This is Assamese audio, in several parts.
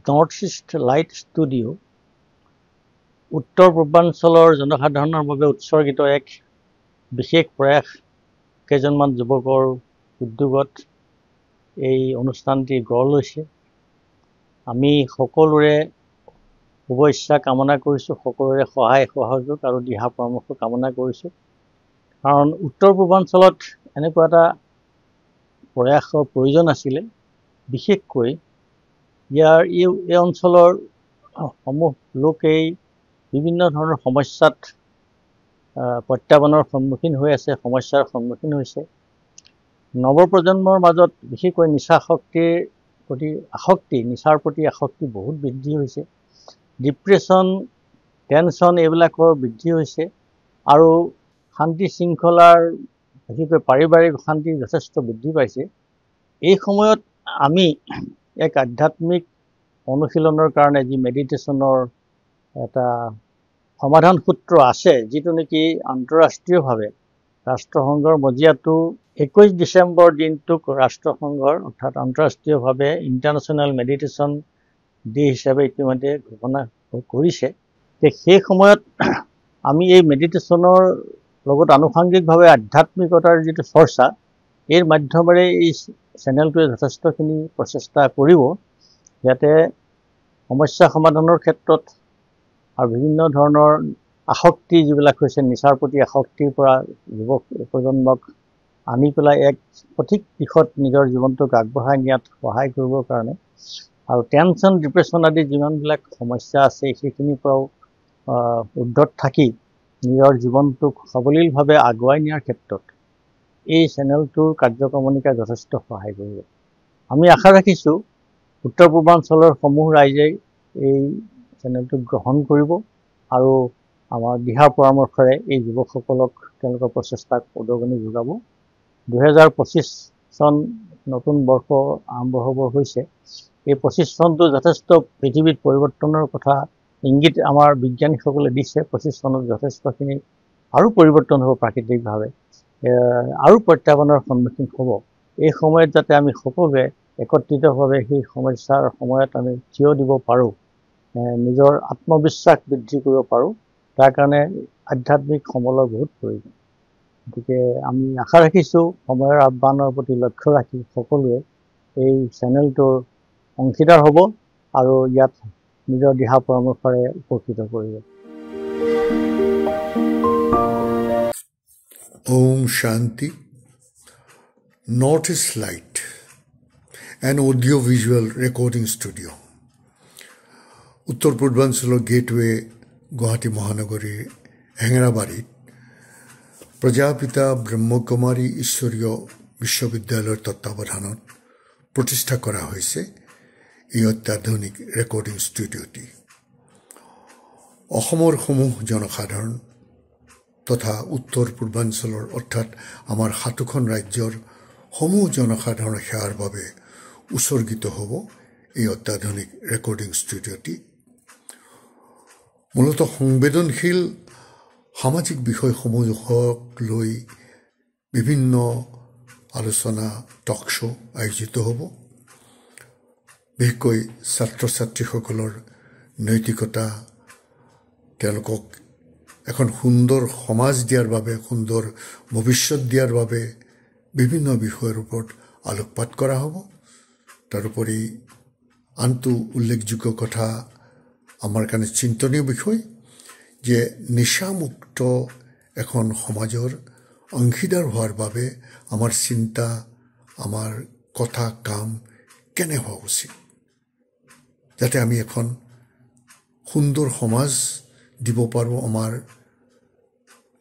নৰ্থ ইষ্ট লাইট ষ্টুডিঅ' উত্তৰ পূৰ্বাঞ্চলৰ জনসাধাৰণৰ বাবে উৎসৰ্গিত এক বিশেষ প্ৰয়াস কেইজনমান যুৱকৰ উদ্যোগত এই অনুষ্ঠানটি গঢ় লৈছে। আমি সকলোৰে শুভেচ্ছা কামনা কৰিছোঁ, সকলোৰে সহায় সহযোগ আৰু দিহা পৰামৰ্শ কামনা কৰিছোঁ। কাৰণ উত্তৰ পূৰ্বাঞ্চলত এনেকুৱা এটা প্ৰয়াসৰ প্ৰয়োজন আছিলে, বিশেষকৈ এই অঞ্চলৰ সমূহ লোকেই বিভিন্ন ধৰণৰ সমস্যাত প্ৰত্যাহ্বানৰ সন্মুখীন হৈ আছে, সমস্যাৰ সন্মুখীন হৈছে। নৱপ্ৰজন্মৰ মাজত বিশেষকৈ নিচাৰ প্ৰতি আসক্তি বহুত বৃদ্ধি হৈছে। ডিপ্ৰেশ্যন, টেনশ্যন এইবিলাকৰ বৃদ্ধি হৈছে আৰু শান্তি শৃংখলাৰ বিশেষকৈ পাৰিবাৰিক শান্তি যথেষ্ট বৃদ্ধি পাইছে। এই সময়ত আমি এক আধ্যাত্মিক অনুশীলনৰ কাৰণে যি মেডিটেশ্যনৰ এটা সমাধান সূত্ৰ আছে, যিটো নেকি আন্তঃৰাষ্ট্ৰীয়ভাৱে ৰাষ্ট্ৰসংঘৰ মজিয়াটো 21 ডিচেম্বৰ দিনটোক ৰাষ্ট্ৰসংঘৰ অৰ্থাৎ আন্তঃৰাষ্ট্ৰীয়ভাৱে ইণ্টাৰনেশ্যনেল মেডিটেশ্যন ডে হিচাপে ইতিমধ্যে ঘোষণা কৰিছে। সেই সময়ত আমি এই মেডিটেশ্যনৰ লগত আনুষংগিকভাৱে আধ্যাত্মিকতাৰ যিটো চৰ্চা, এই মাধ্যমেৰে এই চেনেলটোৱে যথেষ্টখিনি প্ৰচেষ্টা কৰিব, যাতে সমস্যা সমাধানৰ ক্ষেত্ৰত আৰু বিভিন্ন ধৰণৰ আসক্তি যিবিলাক হৈছে, নিচাৰ প্ৰতি আসক্তিৰ পৰা যুৱক প্ৰজন্মক আনি পেলাই এক সঠিক দিশত নিজৰ জীৱনটোক আগবঢ়াই নিয়াত সহায় কৰিবৰ কাৰণে আৰু টেনশ্যন, ডিপ্ৰেশ্যন আদি যিমানবিলাক সমস্যা আছে সেইখিনিৰ পৰাও উৰ্ধত থাকি নিজৰ জীৱনটোক সাৱলীলভাৱে আগুৱাই নিয়াৰ ক্ষেত্ৰত এই চেনেলটোৰ কাৰ্যক্ৰমণিকাই যথেষ্ট সহায় কৰিব। আমি আশা ৰাখিছোঁ উত্তৰ পূৰ্বাঞ্চলৰ সমূহ ৰাইজে এই চেনেলটোক গ্ৰহণ কৰিব আৰু আমাৰ দিহা পৰামৰ্শৰে এই যুৱকসকলক তেওঁলোকৰ প্ৰচেষ্টাক উদগনি যোগাব। 2025 চন নতুন বৰ্ষ আৰম্ভ হ'ব হৈছে। এই 25 চনটো যথেষ্ট পৃথিৱীত পৰিৱৰ্তনৰ কথা ইংগিত আমাৰ বিজ্ঞানীসকলে দিছে। 25 চনত যথেষ্টখিনি আৰু পৰিৱৰ্তন হ'ব প্ৰাকৃতিকভাৱে, আৰু প্ৰত্যাহ্বানৰ সন্মুখীন হ'ব। এই সময়ত যাতে আমি সকলোৱে একত্ৰিতভাৱে সেই সমস্যাৰ সময়ত আমি থিয় দিব পাৰোঁ, নিজৰ আত্মবিশ্বাস বৃদ্ধি কৰিব পাৰোঁ, তাৰ কাৰণে আধ্যাত্মিক সমলৰ বহুত প্ৰয়োজন। গতিকে আমি আশা ৰাখিছোঁ সময়ৰ আহ্বানৰ প্ৰতি লক্ষ্য ৰাখি সকলোৱে এই চেনেলটোৰ অংশীদাৰ হ'ব আৰু ইয়াত নিজৰ দিহা পৰামৰ্শৰে উপকৃত কৰিব। Om Shanti. Northeast Light, an audio-visual recording studio. উত্তৰ পূৰ্বাঞ্চলৰ গেটৱে গুৱাহাটী মহানগৰীৰ হেঙেৰাবাৰীত প্ৰজাপিতা ব্ৰহ্মকুমাৰী ঈশ্বৰীয় বিশ্ববিদ্যালয়ৰ তত্ত্বাৱধানত প্ৰতিষ্ঠা কৰা হৈছে এই অত্যাধুনিক ৰেকৰ্ডিং ষ্টুডিঅ'টি। অসমৰ সমূহ জনসাধাৰণ তথা উত্তৰ পূৰ্বাঞ্চলৰ অৰ্থাৎ আমাৰ 7খন ৰাজ্যৰ সমূহ জনসাধাৰণৰ সেৱাৰ বাবে উৎসৰ্গিত হ'ব এই অত্যাধুনিক ৰেকৰ্ডিং ষ্টুডিঅ'টি। মূলতঃ সংবেদনশীল সামাজিক বিষয়সমূহক লৈ বিভিন্ন আলোচনা, টক শ্ব' আয়োজিত হ'ব। বিশেষকৈ ছাত্ৰ ছাত্ৰীসকলৰ নৈতিকতা, তেওঁলোকক এখন সুন্দৰ সমাজ দিয়াৰ বাবে, সুন্দৰ ভৱিষ্যত দিয়াৰ বাবে বিভিন্ন বিষয়ৰ ওপৰত আলোকপাত কৰা হ'ব। তাৰোপৰি আনটো উল্লেখযোগ্য কথা, আমাৰ কাৰণে চিন্তনীয় বিষয় যে নিচামুক্ত এখন সমাজৰ অংশীদাৰ হোৱাৰ বাবে আমাৰ চিন্তা, আমাৰ কথা, কাম কেনে হোৱা উচিত, যাতে আমি এখন সুন্দৰ সমাজ দিব পাৰোঁ আমাৰ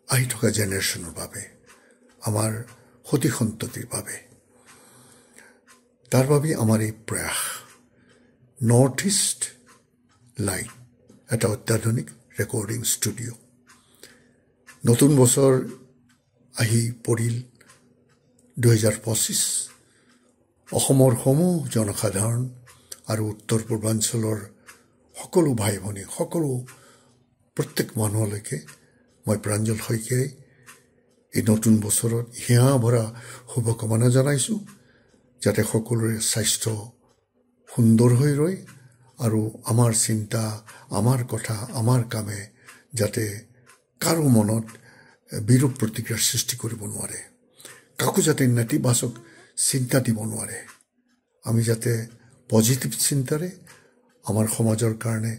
আহি থকা জেনেৰেশ্যনৰ বাবে, আমাৰ সতি সন্ততিৰ বাবে। তাৰ বাবে আমাৰ এই প্ৰয়াস নৰ্থ ইষ্ট লাইট, এটা অত্যাধুনিক ৰেকৰ্ডিং ষ্টুডিঅ'। নতুন বছৰ আহি পৰিল 2025। অসমৰ সমূহ জনসাধাৰণ আৰু উত্তৰ পূৰ্বাঞ্চলৰ সকলো ভাই ভনী, সকলো প্ৰত্যেক মানুহলৈকে মই প্ৰাঞ্জল শইকীয়াই এই নতুন বছৰত হিয়া ভৰা শুভকামনা জনাইছোঁ, যাতে সকলোৰে স্বাস্থ্য সুন্দৰ হৈ ৰয় আৰু আমাৰ চিন্তা, আমাৰ কথা, আমাৰ কামে যাতে কাৰো মনত বিৰূপ প্ৰতিক্ৰিয়াৰ সৃষ্টি কৰিব নোৱাৰে, কাকো যাতে নেতিবাচক চিন্তা দিব নোৱাৰে। আমি যাতে পজিটিভ চিন্তাৰে আমাৰ সমাজৰ কাৰণে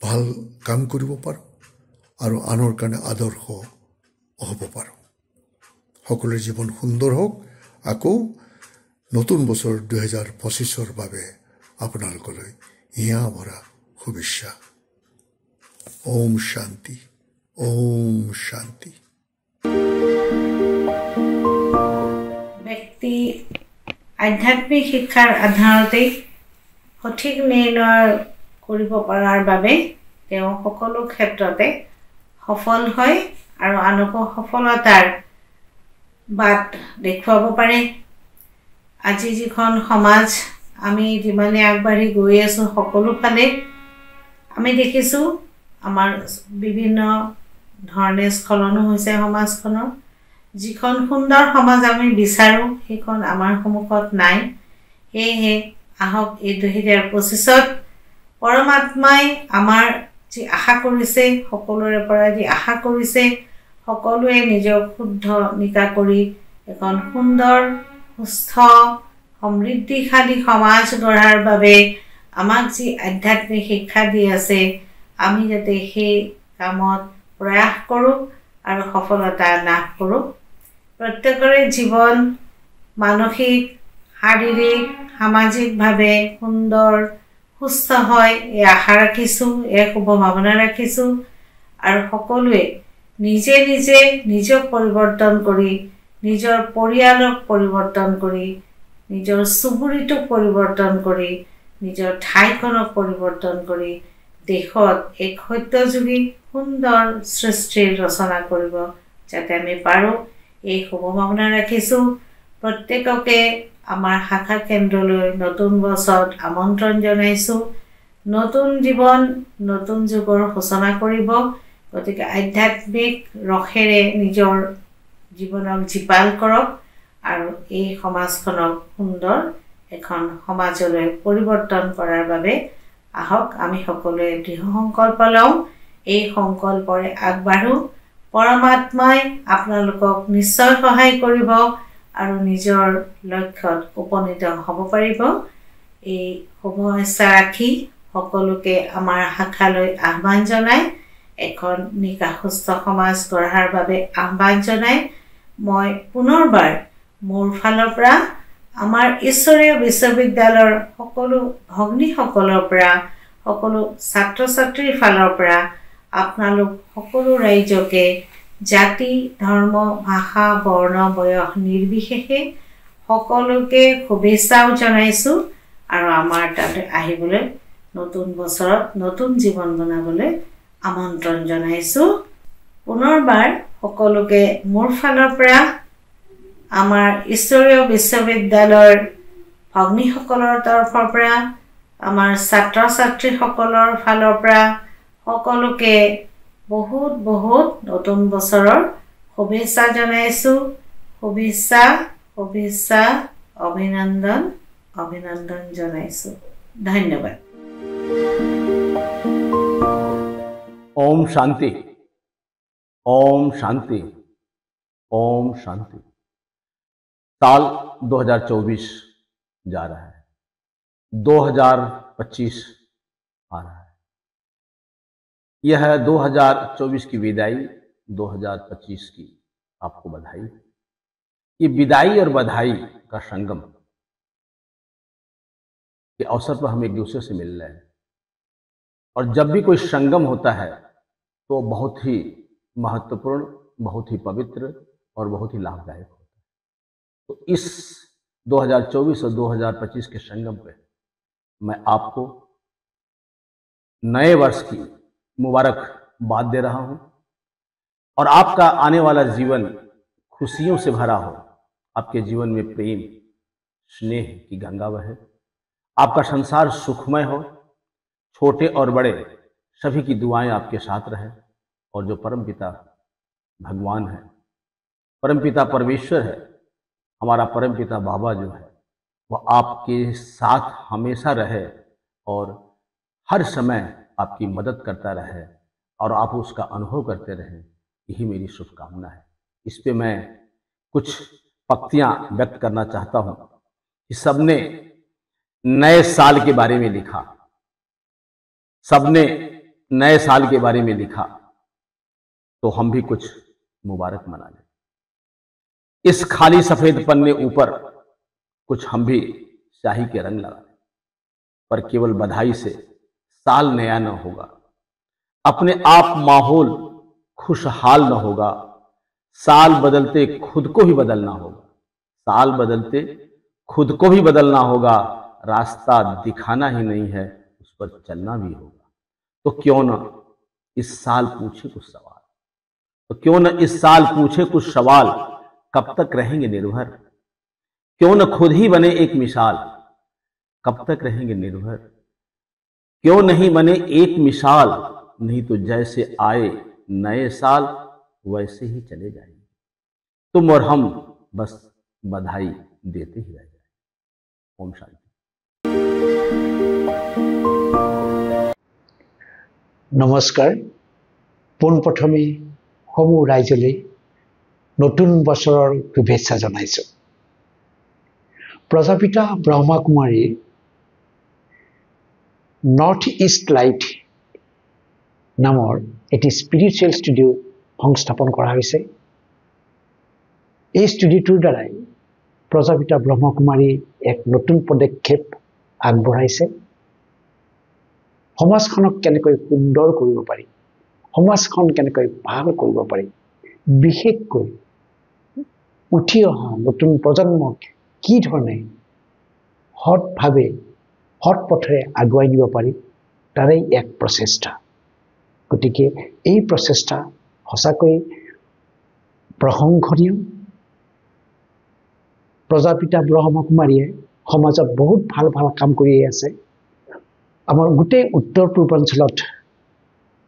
ভাল কাম কৰিব পাৰোঁ আৰু আনৰ কাৰণে আদৰ্শ হ'ব পাৰোঁ। সকলোৰে জীৱন সুন্দৰ হওক। আকৌ নতুন বছৰ 2025 বাবে আপোনালোকলৈ হিয়া ভৰা শুভেচ্ছা। ওম শান্তি, ওম শান্তি। ব্যক্তি আধ্যাত্মিক শিক্ষাৰ আধাৰতে সঠিক নিৰ্ণয় কৰিব পৰাৰ বাবে তেওঁ সকলো ক্ষেত্ৰতে সফল হয় আৰু আনকো সফলতাৰ বাট দেখুৱাব পাৰে। আজি যিখন সমাজ আমি যিমানে আগবাঢ়ি গৈ আছোঁ, সকলো ফালে আমি দেখিছোঁ আমাৰ বিভিন্ন ধৰণে স্খলনো হৈছে সমাজখনৰ। যিখন সুন্দৰ সমাজ আমি বিচাৰোঁ সেইখন আমাৰ সন্মুখত নাই। সেয়েহে আহক এই 2025 পৰমাত্মাই আমাৰ যি আশা কৰিছে, সকলোৰে পৰা যি আশা কৰিছে, সকলোৱে নিজক শুদ্ধ নিকা কৰি এখন সুন্দৰ, সুস্থ, সমৃদ্ধিশালী সমাজ গঢ়াৰ বাবে আমাক যি আধ্যাত্মিক শিক্ষা দি আছে, আমি যাতে সেই কামত প্ৰয়াস কৰোঁ আৰু সফলতা লাভ কৰোঁ। প্ৰত্যেকৰে জীৱন মানসিক, শাৰীৰিক, সামাজিকভাৱে সুন্দৰ, সুস্থ হয় এই আশা ৰাখিছোঁ, এই শুভভাৱনা ৰাখিছোঁ। আৰু সকলোৱে নিজে নিজে নিজক পৰিৱৰ্তন কৰি, নিজৰ পৰিয়ালক পৰিৱৰ্তন কৰি, নিজৰ চুবুৰীটোক পৰিৱৰ্তন কৰি, নিজৰ ঠাইখনক পৰিৱৰ্তন কৰি দেশত এক সত্যযুগী সুন্দৰ সৃষ্টিৰ ৰচনা কৰিব যাতে আমি পাৰোঁ, এই শুভকামনা ৰাখিছোঁ। প্ৰত্যেককে আমাৰ শাখা কেন্দ্ৰলৈ নতুন বছৰত আমন্ত্ৰণ জনাইছোঁ। নতুন জীৱন, নতুন যুগৰ সূচনা কৰিব। গতিকে আধ্যাত্মিক ৰসেৰে নিজৰ জীৱনক জীপাল কৰক আৰু এই সমাজখনক সুন্দৰ এখন সমাজলৈ পৰিৱৰ্তন কৰাৰ বাবে আহক আমি সকলোৱে দৃঢ় সংকল্প লওঁ। এই সংকল্পৰে আগবাঢ়োঁ। পৰমাত্মাই আপোনালোকক নিশ্চয় সহায় কৰিব আৰু নিজৰ লক্ষ্যত উপনীত হ'ব পাৰিব। এই শুভেচ্ছা ৰাখি সকলোকে আমাৰ শাখালৈ আহ্বান জনাই, এখন নিকা সুস্থ সমাজ গঢ়াৰ বাবে আহ্বান জনাই মই পুনৰবাৰ মোৰ ফালৰ পৰা, আমাৰ ঈশ্বৰীয় বিশ্ববিদ্যালয়ৰ সকলো ভগ্নীসকলৰ পৰা, সকলো ছাত্ৰ ছাত্ৰীৰ ফালৰ পৰা আপোনালোক সকলো ৰাইজকে জাতি, ধৰ্ম, ভাষা, বৰ্ণ, বয়স নিৰ্বিশেষে সকলোকে শুভেচ্ছাও জনাইছোঁ আৰু আমাৰ তাতে আহিবলৈ, নতুন বছৰত নতুন জীৱন বনাবলৈ আমন্ত্ৰণ জনাইছোঁ। পুনৰবাৰ সকলোকে মোৰ ফালৰ পৰা, আমাৰ ঈশ্বৰীয় বিশ্ববিদ্যালয়ৰ ভগ্নীসকলৰ তৰফৰ পৰা, আমাৰ ছাত্ৰ ছাত্ৰীসকলৰ ফালৰ পৰা সকলোকে বহুত বহুত নতুন বছৰৰ শুভেচ্ছা জনাইছোঁ। শুভেচ্ছা, শুভেচ্ছা, অভিনন্দন, অভিনন্দন জনাইছোঁ। ধন্যবাদ। ओम शांति, ओम शांति, ओम शांति। साल 2024 जा रहा है, 2025 आ रहा है। यह है 2024 की विदाई, 2025 की आपको बधाई। ये विदाई और बधाई का संगम के अवसर पर हम एक दूसरे से मिल रहे हैं। और जब भी कोई संगम होता है तो बहुत ही महत्वपूर्ण, बहुत ही पवित्र और बहुत ही लाभदायक होता है। तो इस 2024 और 2025 के संगम पे मैं आपको नए वर्ष की मुबारकबाद दे रहा हूं और आपका आने वाला जीवन खुशियों से भरा हो, आपके जीवन में प्रेम, स्नेह की गंगा बहे, आपका संसार सुखमय हो, छोटे और बड़े सभी की दुआएं आपके साथ रहें और जो परमपिता भगवान है, परमपिता परमेश्वर है, हमारा परमपिता बाबा जो है, वह आपके साथ हमेशा रहे और हर समय आपकी मदद करता रहे और आप उसका अनुभव करते रहें, यही मेरी शुभकामना है। इस पे मैं कुछ पंक्तियां व्यक्त करना चाहता हूं कि सबने नए साल के बारे में लिखा, सबने नए साल के बारे में लिखा, तो हम भी कुछ मुबारक मना लें। इस खाली सफेद पन्ने ऊपर कुछ हम भी स्याही के रंग लगा लें, पर केवल बधाई से साल नया न होगा, अपने आप माहौल खुशहाल न होगा। साल बदलते खुद को ही बदलना होगा, साल बदलते खुद को भी बदलना होगा। रास्ता दिखाना ही नहीं है, उस पर चलना भी होगा। तो क्यों न इस साल पूछे कुछ सवाल, तो क्यों न इस साल पूछे कुछ सवाल, कब तक रहेंगे निर्भर? क्यों न खुद ही बने एक मिसाल, कब तक रहेंगे निर्भर? क्यों नहीं बने एक मिसाल, नहीं तो जैसे आए नए साल वैसे ही चले जाएंगे। तुम और हम बस बधाई देते ही रह जाए। ओम शांति। नमस्कार। পোনপ্ৰথমে সমূহ ৰাইজলৈ নতুন বছৰৰ শুভেচ্ছা জনাইছোঁ। প্ৰজাপিতা ব্ৰহ্মকুমাৰীৰ নৰ্থ ইষ্ট লাইট নামৰ এটি স্পিৰিচুৱেল ষ্টুডিঅ' সংস্থাপন কৰা হৈছে। এই ষ্টুডিঅ'টোৰ দ্বাৰাই প্ৰজাপিতা ব্ৰহ্মকুমাৰী এক নতুন পদক্ষেপ আগবঢ়াইছে। সমাজখনক কেনেকৈ সুন্দৰ কৰিব পাৰি, সমাজখন কেনেকৈ ভাল কৰিব পাৰি, বিশেষকৈ উঠি অহা নতুন প্ৰজন্মক কি ধৰণে সৎভাৱে সৎ পথেৰে আগুৱাই নিব পাৰি, তাৰেই এক প্ৰচেষ্টা। গতিকে এই প্ৰচেষ্টা সঁচাকৈ প্ৰশংসনীয়। প্ৰজাপিতা ব্ৰহ্মকুমাৰীয়ে সমাজত বহুত ভাল ভাল কাম কৰি আছে। আমাৰ গোটেই উত্তৰ পূৰ্বাঞ্চলত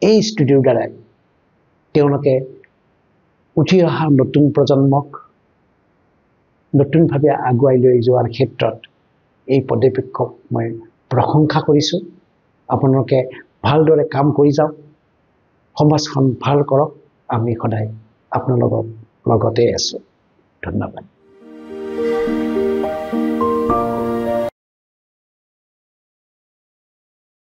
এই ষ্টুডিঅ'ৰ দ্বাৰাই তেওঁলোকে উঠি অহা নতুন প্ৰজন্মক নতুনভাৱে আগুৱাই লৈ যোৱাৰ ক্ষেত্ৰত এই পদক্ষেপক মই প্ৰশংসা কৰিছোঁ। আপোনালোকে ভালদৰে কাম কৰি যাওক, সমাজখন ভাল কৰক। আমি সদায় আপোনালোকৰ লগতে আছোঁ। ধন্যবাদ।